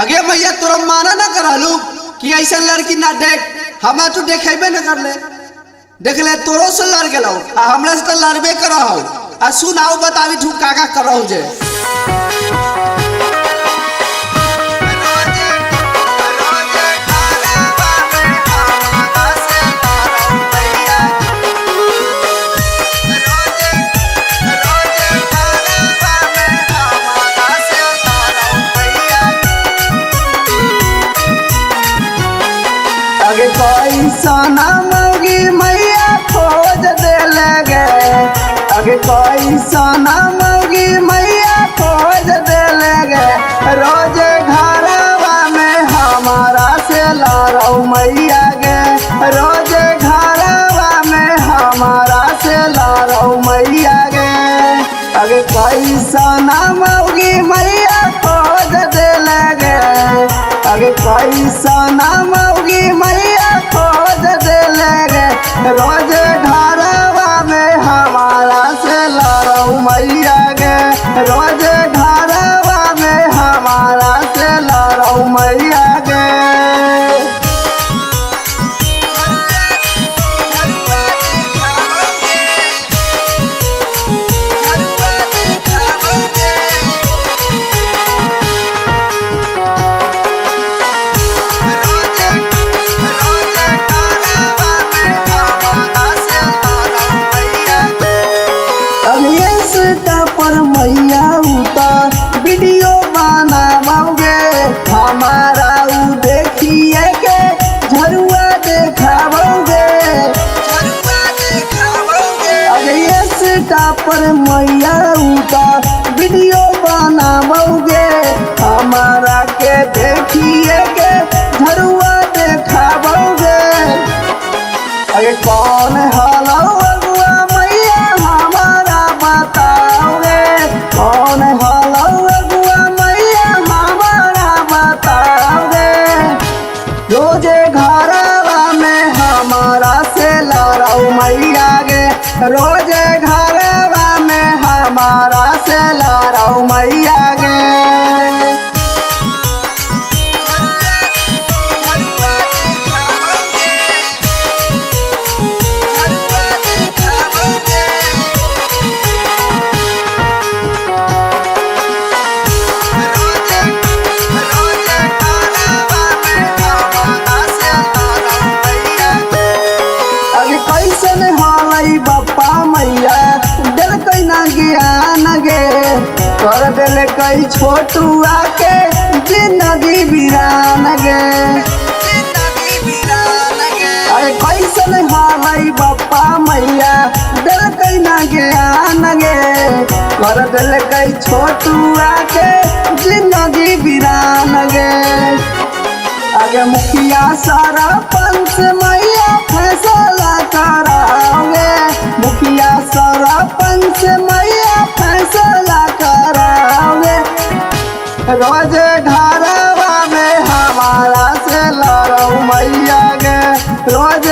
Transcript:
अगे भैया तोरा माना ना करालू कि ऐसा लड़की ना देख हमें तू देखेबे न कर ले देख ले तोरो से लड़ गेलो हमरा से तो लड़बे करहो आ सुनाओ बतावी तू का करहो जे अगे कैसा मौगी मैया खोज दे लगे अगे कैसा मौगी मैया खोज दे लगे रोज घरवा में हमारा से लड़ो मैया गे रोज घरवा में हमारा से लड़ो मैया गे अगे कैसा मौगी मैया खोज दे लगे अगे कैसा मौगी मैया खोज दे लगे रोज घरवा में हमारा से लड़ो मैया गे रोज घरवा में हमारा से लड़ो मैया गे पर मैया उतर वीडियो बनाओगे हमारा देखिए के झरुआ देखाओगे अरे इसका पर मैया उतर वीडियो बनाओगे हमारा के देखिए के झरुआ देखाओगे अरे कौन हलो अगुआ मैया हमारा बताओगे कौन हलो अगुआ मैया हमारा बताओगे रोजे घरवा में हमारा से लड़ो मैया गे रोजे घरवा में हमारा से लड़ो मैया गे बप्पा मैया दिल कई ना ज्ञान गे कर दिल कई छोटुआ के जिंदगी वीरान गे अरे कैसन हाई बप्पा मैया दिल कई ना ज्ञान गे कर दिल कई छोटुआ के जिंदगी वीरान गे आगे मुखिया सारा पंच मैया फैसला कराओगे मुखिया सारा पंच मैया फैसला कराओगे रोज घरवा में हमारा से लड़ो मैया गे रोज